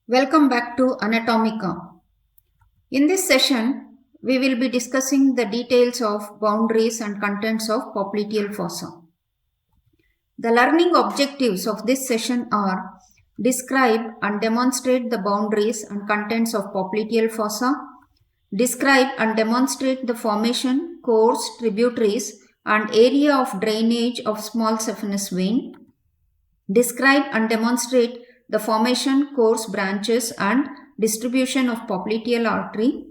Welcome back to Anatomiqa. In this session, we will be discussing the details of boundaries and contents of popliteal fossa. The learning objectives of this session are: describe and demonstrate the boundaries and contents of popliteal fossa, describe and demonstrate the formation, course, tributaries, and area of drainage of small saphenous vein, describe and demonstrate the formation, course, branches, and distribution of popliteal artery.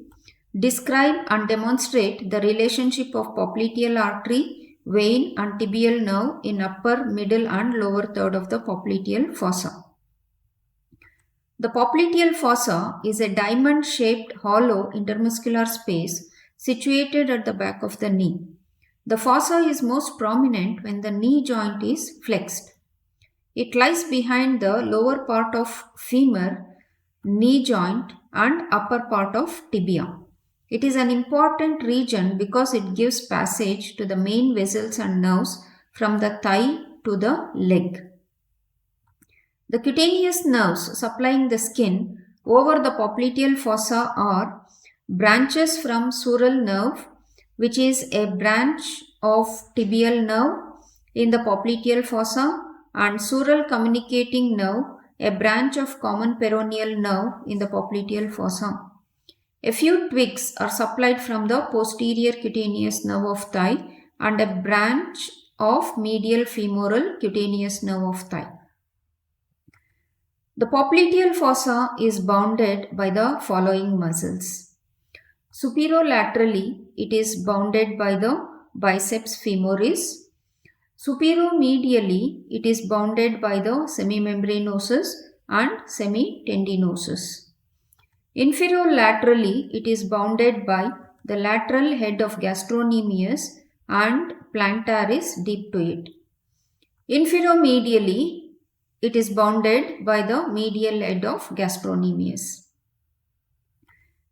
Describe and demonstrate the relationship of popliteal artery, vein, and tibial nerve in upper, middle, and lower third of the popliteal fossa. The popliteal fossa is a diamond-shaped hollow intermuscular space situated at the back of the knee. The fossa is most prominent when the knee joint is flexed. It lies behind the lower part of femur, knee joint, and upper part of tibia. It is an important region because it gives passage to the main vessels and nerves from the thigh to the leg. The cutaneous nerves supplying the skin over the popliteal fossa are branches from sural nerve, which is a branch of tibial nerve in the popliteal fossa, and sural communicating nerve, a branch of common peroneal nerve in the popliteal fossa. A few twigs are supplied from the posterior cutaneous nerve of thigh and a branch of medial femoral cutaneous nerve of thigh. The popliteal fossa is bounded by the following muscles. Superolaterally, it is bounded by the biceps femoris. Superomedially, it is bounded by the semimembranosus and semitendinosus. Inferiolaterally, it is bounded by the lateral head of gastrocnemius and plantaris deep to it. Inferiomedially, it is bounded by the medial head of gastrocnemius.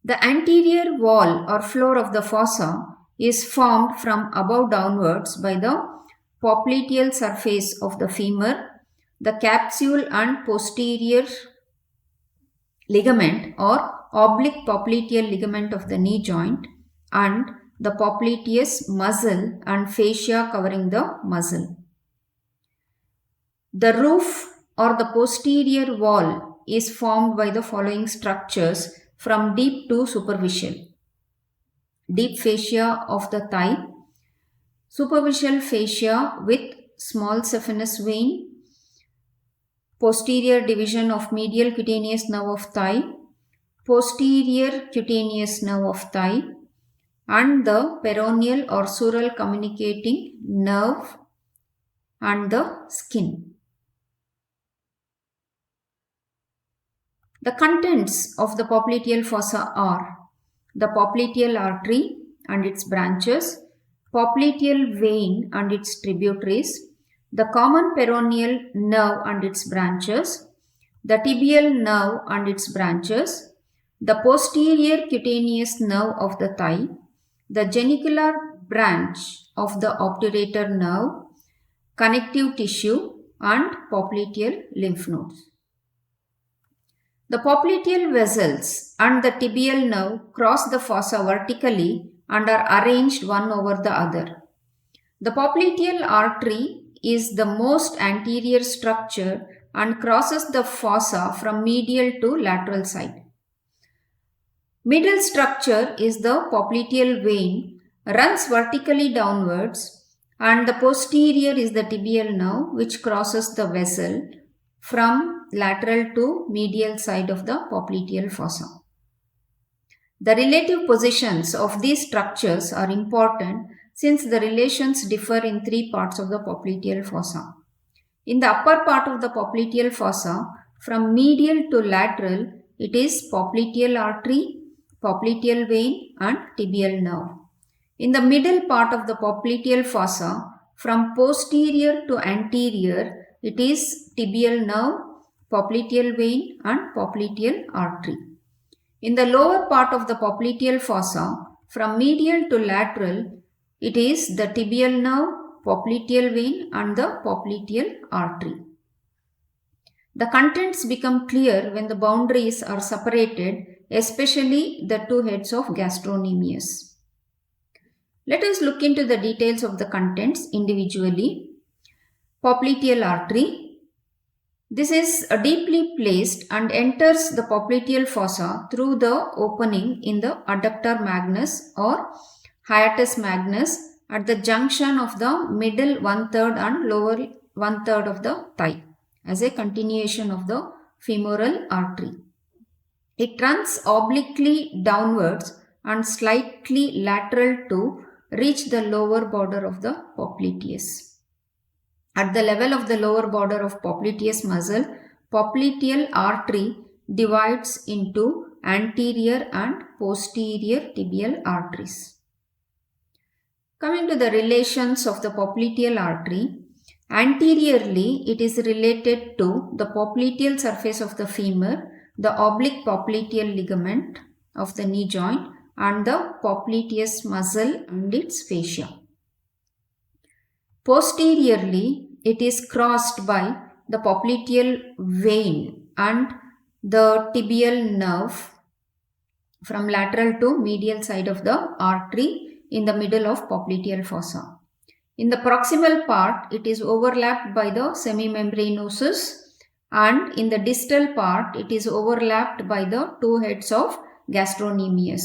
The anterior wall or floor of the fossa is formed from above downwards by the popliteal surface of the femur, the capsule and posterior ligament or oblique popliteal ligament of the knee joint, and the popliteus muscle and fascia covering the muscle. The roof or the posterior wall is formed by the following structures from deep to superficial: deep fascia of the thigh, superficial fascia with small saphenous vein, posterior division of medial cutaneous nerve of thigh, posterior cutaneous nerve of thigh, and the peroneal or sural communicating nerve and the skin. The contents of the popliteal fossa are the popliteal artery and its branches, popliteal vein and its tributaries, the common peroneal nerve and its branches, the tibial nerve and its branches, the posterior cutaneous nerve of the thigh, the genicular branch of the obturator nerve, connective tissue, and popliteal lymph nodes. The popliteal vessels and the tibial nerve cross the fossa vertically and are arranged one over the other. The popliteal artery is the most anterior structure and crosses the fossa from medial to lateral side. Middle structure is the popliteal vein, runs vertically downwards, and the posterior is the tibial nerve which crosses the vessel from lateral to medial side of the popliteal fossa. The relative positions of these structures are important since the relations differ in three parts of the popliteal fossa. In the upper part of the popliteal fossa, from medial to lateral, it is popliteal artery, popliteal vein, and tibial nerve. In the middle part of the popliteal fossa, from posterior to anterior, it is tibial nerve, popliteal vein, and popliteal artery. In the lower part of the popliteal fossa, from medial to lateral, it is the tibial nerve, popliteal vein, and the popliteal artery. The contents become clear when the boundaries are separated, especially the two heads of gastrocnemius. Let us look into the details of the contents individually. Popliteal artery. This is deeply placed and enters the popliteal fossa through the opening in the adductor magnus or hiatus magnus at the junction of the middle 1/3 and lower 1/3 of the thigh as a continuation of the femoral artery. It runs obliquely downwards and slightly lateral to reach the lower border of the popliteus. At the level of the lower border of popliteus muscle, popliteal artery divides into anterior and posterior tibial arteries. Coming to the relations of the popliteal artery, anteriorly it is related to the popliteal surface of the femur, the oblique popliteal ligament of the knee joint, and the popliteus muscle and its fascia. Posteriorly, it is crossed by the popliteal vein and the tibial nerve from lateral to medial side of the artery in the middle of popliteal fossa. In the proximal part, it is overlapped by the semimembranosus, and in the distal part, it is overlapped by the two heads of gastrocnemius.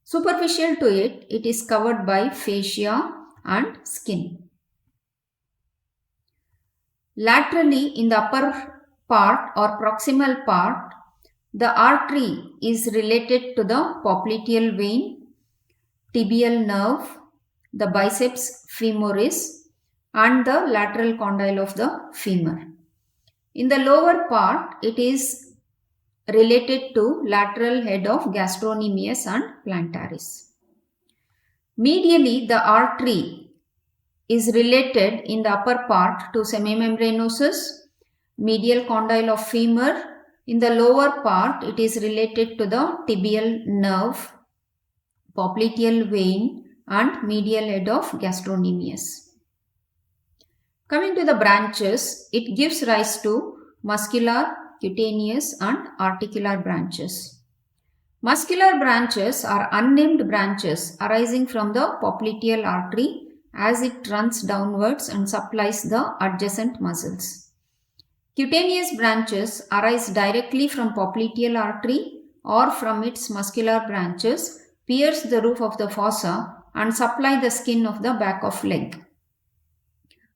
Superficial to it, it is covered by fascia and skin. Laterally, in the upper part or proximal part, the artery is related to the popliteal vein, tibial nerve, the biceps femoris, and the lateral condyle of the femur. In the lower part, it is related to lateral head of gastrocnemius and plantaris. Medially, the artery is related in the upper part to semimembranosus, medial condyle of femur. In the lower part, it is related to the tibial nerve, popliteal vein, and medial head of gastrocnemius. Coming to the branches, it gives rise to muscular, cutaneous, and articular branches. Muscular branches are unnamed branches arising from the popliteal artery as it runs downwards and supplies the adjacent muscles. Cutaneous branches arise directly from popliteal artery or from its muscular branches, pierce the roof of the fossa, and supply the skin of the back of leg.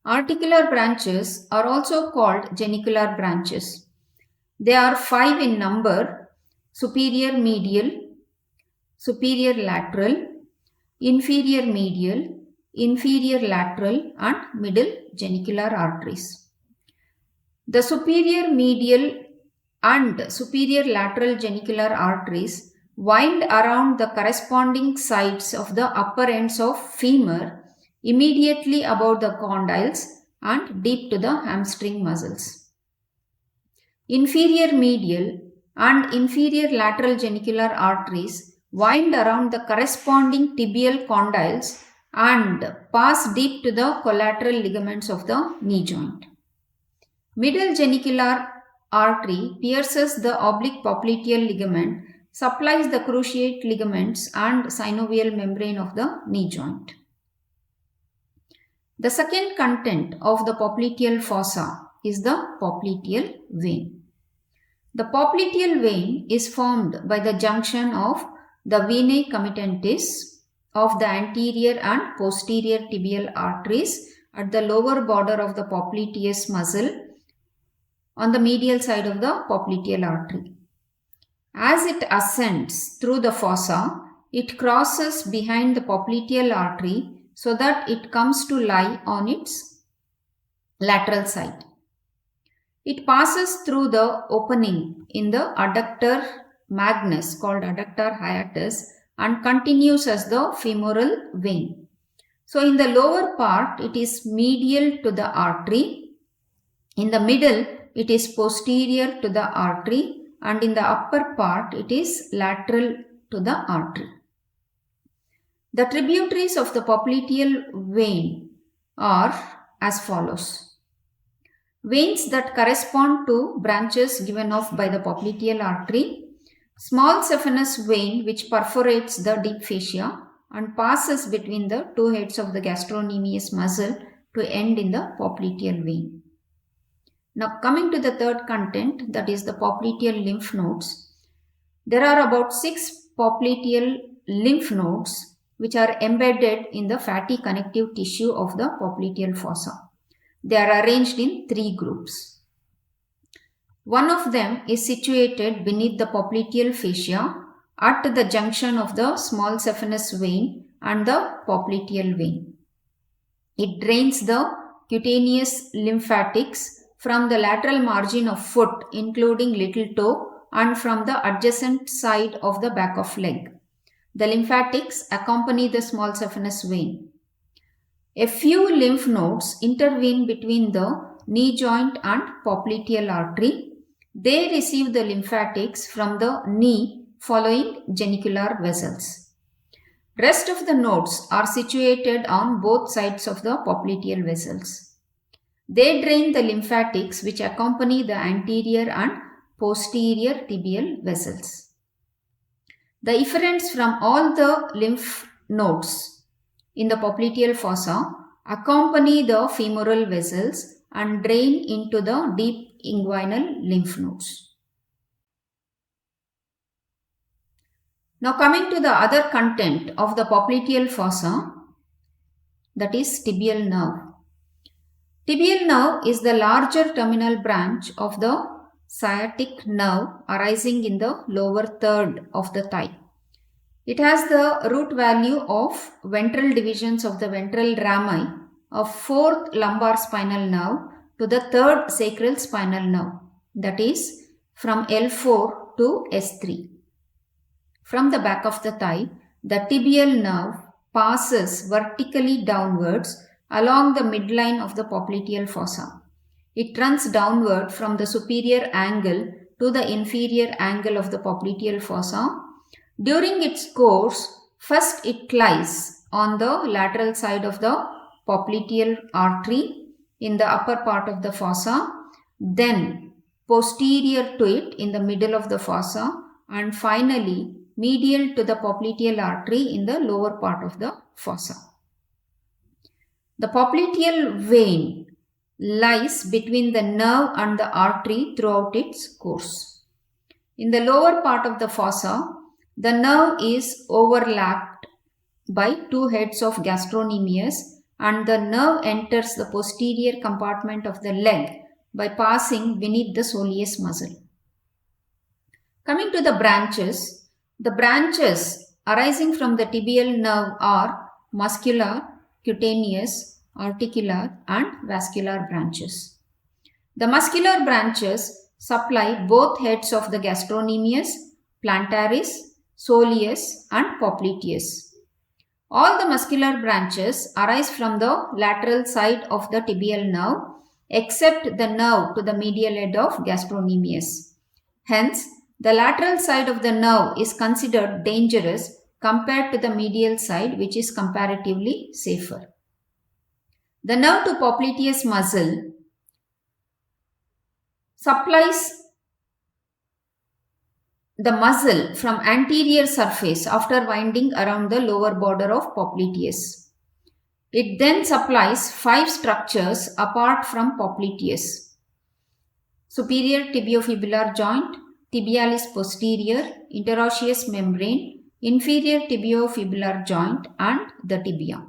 Articular branches are also called genicular branches. They are 5 in number: superior medial, superior lateral, inferior medial, inferior lateral, and middle genicular arteries. The superior medial and superior lateral genicular arteries wind around the corresponding sides of the upper ends of femur immediately above the condyles and deep to the hamstring muscles. Inferior medial and inferior lateral genicular arteries wind around the corresponding tibial condyles and pass deep to the collateral ligaments of the knee joint. Middle genicular artery pierces the oblique popliteal ligament, supplies the cruciate ligaments and synovial membrane of the knee joint. The second content of the popliteal fossa is the popliteal vein. The popliteal vein is formed by the junction of the venae committantes of the anterior and posterior tibial arteries at the lower border of the popliteus muscle on the medial side of the popliteal artery. As it ascends through the fossa, it crosses behind the popliteal artery so that it comes to lie on its lateral side. It passes through the opening in the adductor magnus called adductor hiatus and continues as the femoral vein. So in the lower part, it is medial to the artery. In the middle, it is posterior to the artery, and in the upper part, it is lateral to the artery. The tributaries of the popliteal vein are as follows. veins that correspond to branches given off by the popliteal artery, small saphenous vein which perforates the deep fascia and passes between the two heads of the gastrocnemius muscle to end in the popliteal vein. Now coming to the third content, that is the popliteal lymph nodes. There are about 6 popliteal lymph nodes which are embedded in the fatty connective tissue of the popliteal fossa. They are arranged in 3 groups. One of them is situated beneath the popliteal fascia at the junction of the small saphenous vein and the popliteal vein. It drains the cutaneous lymphatics from the lateral margin of foot including little toe and from the adjacent side of the back of leg. The lymphatics accompany the small saphenous vein. A few lymph nodes intervene between the knee joint and popliteal artery. They receive the lymphatics from the knee following genicular vessels. Rest of the nodes are situated on both sides of the popliteal vessels. They drain the lymphatics which accompany the anterior and posterior tibial vessels. The efferents from all the lymph nodes in the popliteal fossa accompany the femoral vessels and drain into the deep inguinal lymph nodes. Now coming to the other content of the popliteal fossa, that is tibial nerve. Tibial nerve is the larger terminal branch of the sciatic nerve arising in the lower third of the thigh. It has the root value of ventral divisions of the ventral rami of 4th lumbar spinal nerve to the 3rd sacral spinal nerve, that is from L4 to S3. From the back of the thigh, the tibial nerve passes vertically downwards along the midline of the popliteal fossa. It runs downward from the superior angle to the inferior angle of the popliteal fossa. During its course, first it lies on the lateral side of the popliteal artery in the upper part of the fossa, then posterior to it in the middle of the fossa, and finally medial to the popliteal artery in the lower part of the fossa. The popliteal vein lies between the nerve and the artery throughout its course. In the lower part of the fossa, the nerve is overlapped by 2 heads of gastrocnemius and the nerve enters the posterior compartment of the leg by passing beneath the soleus muscle. Coming to the branches arising from the tibial nerve are muscular, cutaneous, articular and vascular branches. The muscular branches supply both heads of the gastrocnemius, plantaris, soleus and popliteus. All the muscular branches arise from the lateral side of the tibial nerve except the nerve to the medial head of gastrocnemius. Hence, the lateral side of the nerve is considered dangerous compared to the medial side, which is comparatively safer. The nerve to popliteus muscle supplies the muscle from anterior surface after winding around the lower border of popliteus. It then supplies 5 structures apart from popliteus: superior tibiofibular joint, tibialis posterior, interosseous membrane, inferior tibiofibular joint and the tibia.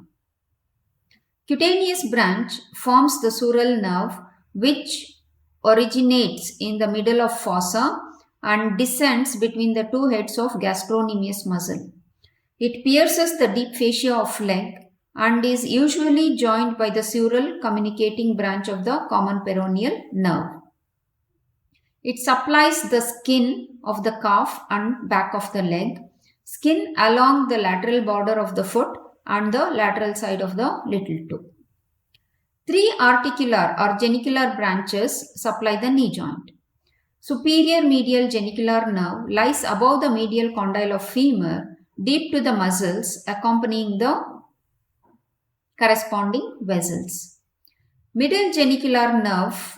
Cutaneous branch forms the sural nerve which originates in the middle of fossa and descends between the 2 heads of gastrocnemius muscle. It pierces the deep fascia of leg and is usually joined by the sural communicating branch of the common peroneal nerve. It supplies the skin of the calf and back of the leg, skin along the lateral border of the foot and the lateral side of the little toe. 3 articular or genicular branches supply the knee joint. Superior medial genicular nerve lies above the medial condyle of femur, deep to the muscles accompanying the corresponding vessels. Middle genicular nerve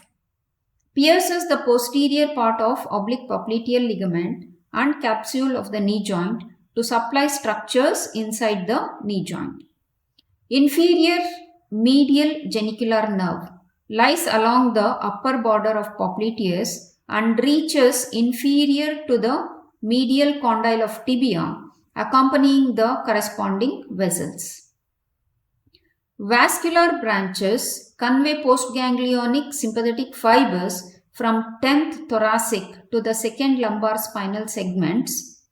pierces the posterior part of oblique popliteal ligament and capsule of the knee joint to supply structures inside the knee joint. Inferior medial genicular nerve lies along the upper border of popliteus and reaches inferior to the medial condyle of tibia, accompanying the corresponding vessels. Vascular branches convey postganglionic sympathetic fibers from 10th thoracic to the 2nd lumbar spinal segments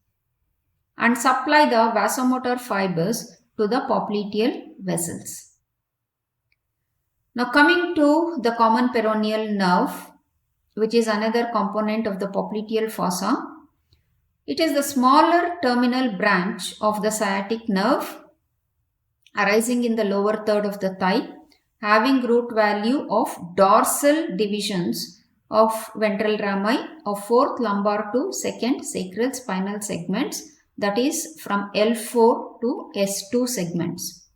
and supply the vasomotor fibers to the popliteal vessels. Now coming to the common peroneal nerve, which is another component of the popliteal fossa. It is the smaller terminal branch of the sciatic nerve arising in the lower third of the thigh, having root value of dorsal divisions of ventral rami of 4th lumbar to 2nd sacral spinal segments, that is from L4 to S2 segments.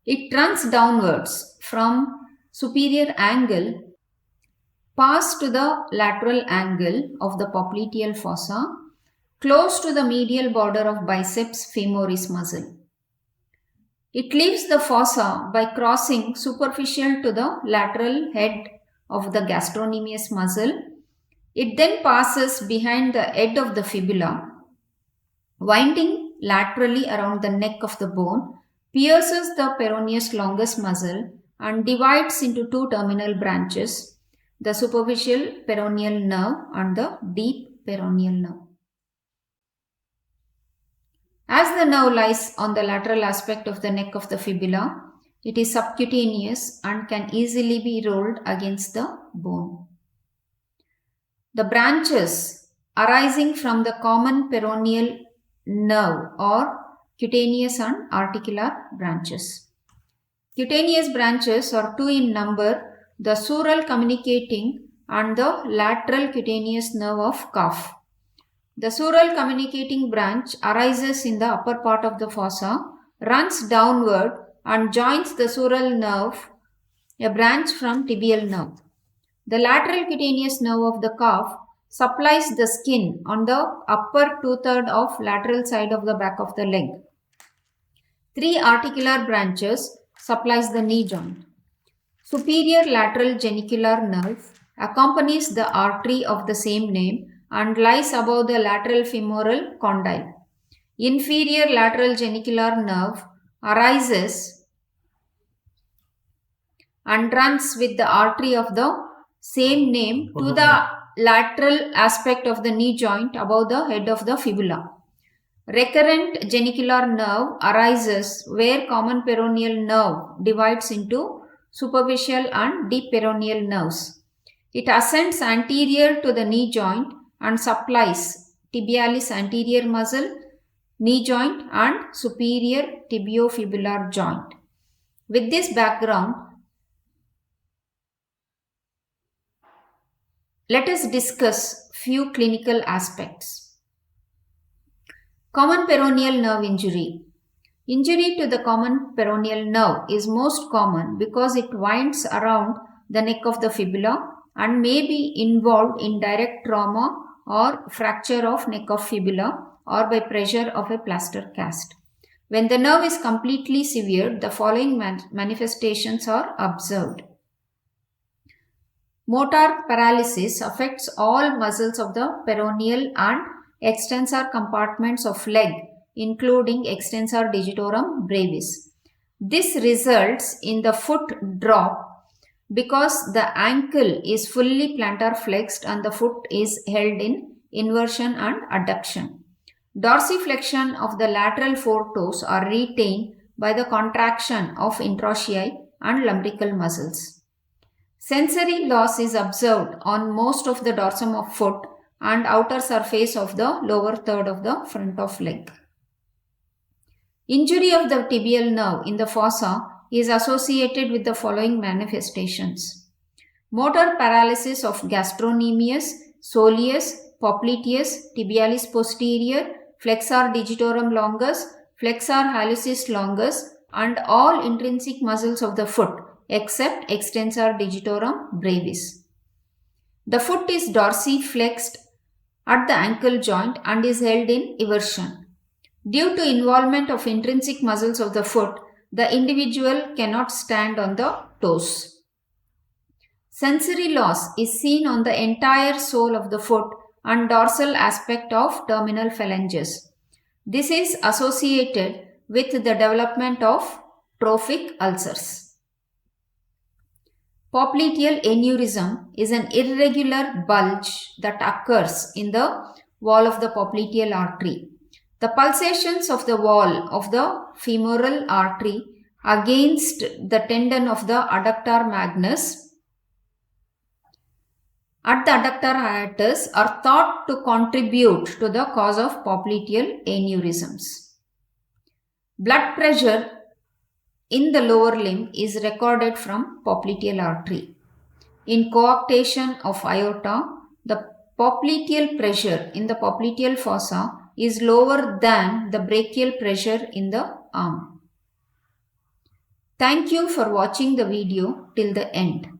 It runs downwards from superior angle, pass to the lateral angle of the popliteal fossa, close to the medial border of biceps femoris muscle. It leaves the fossa by crossing superficial to the lateral head of the gastrocnemius muscle. It then passes behind the head of the fibula, winding laterally around the neck of the bone, pierces the peroneus longus muscle and divides into two terminal branches, the superficial peroneal nerve and the deep peroneal nerve. As the nerve lies on the lateral aspect of the neck of the fibula, it is subcutaneous and can easily be rolled against the bone. The branches arising from the common peroneal nerve are cutaneous and articular branches. Cutaneous branches are two in number, the sural communicating and the lateral cutaneous nerve of calf. The sural communicating branch arises in the upper part of the fossa, runs downward and joins the sural nerve, a branch from tibial nerve. The lateral cutaneous nerve of the calf supplies the skin on the upper 2/3 of lateral side of the back of the leg. Three articular branches supplies the knee joint. Superior lateral genicular nerve accompanies the artery of the same name and lies above the lateral femoral condyle. Inferior lateral genicular nerve arises and runs with the artery of the same name to the lateral aspect of the knee joint above the head of the fibula. Recurrent genicular nerve arises where common peroneal nerve divides into superficial and deep peroneal nerves. It ascends anterior to the knee joint and supplies tibialis anterior muscle, knee joint and superior tibiofibular joint. With this background, let us discuss few clinical aspects. Common peroneal nerve injury. Injury to the common peroneal nerve is most common because it winds around the neck of the fibula and may be involved in direct trauma or fracture of neck of fibula or by pressure of a plaster cast. When the nerve is completely severed, the following manifestations are observed. Motor paralysis affects all muscles of the peroneal and extensor compartments of leg, including extensor digitorum brevis. This results in the foot drop because the ankle is fully plantar flexed and the foot is held in inversion and adduction. Dorsiflexion of the lateral foretoes are retained by the contraction of intraossei and lumbrical muscles. Sensory loss is observed on most of the dorsum of foot and outer surface of the lower third of the front of leg. Injury of the tibial nerve in the fossa is associated with the following manifestations. Motor paralysis of gastrocnemius, soleus, popliteus, tibialis posterior, flexor digitorum longus, flexor hallucis longus and all intrinsic muscles of the foot except extensor digitorum brevis. The foot is dorsiflexed at the ankle joint and is held in eversion. Due to involvement of intrinsic muscles of the foot, the individual cannot stand on the toes. Sensory loss is seen on the entire sole of the foot and dorsal aspect of terminal phalanges. This is associated with the development of trophic ulcers. Popliteal aneurysm is an irregular bulge that occurs in the wall of the popliteal artery. The pulsations of the wall of the femoral artery against the tendon of the adductor magnus at the adductor hiatus are thought to contribute to the cause of popliteal aneurysms. Blood pressure in the lower limb is recorded from popliteal artery. In coarctation of aorta, the popliteal pressure in the popliteal fossa is lower than the brachial pressure in the arm. Thank you for watching the video till the end.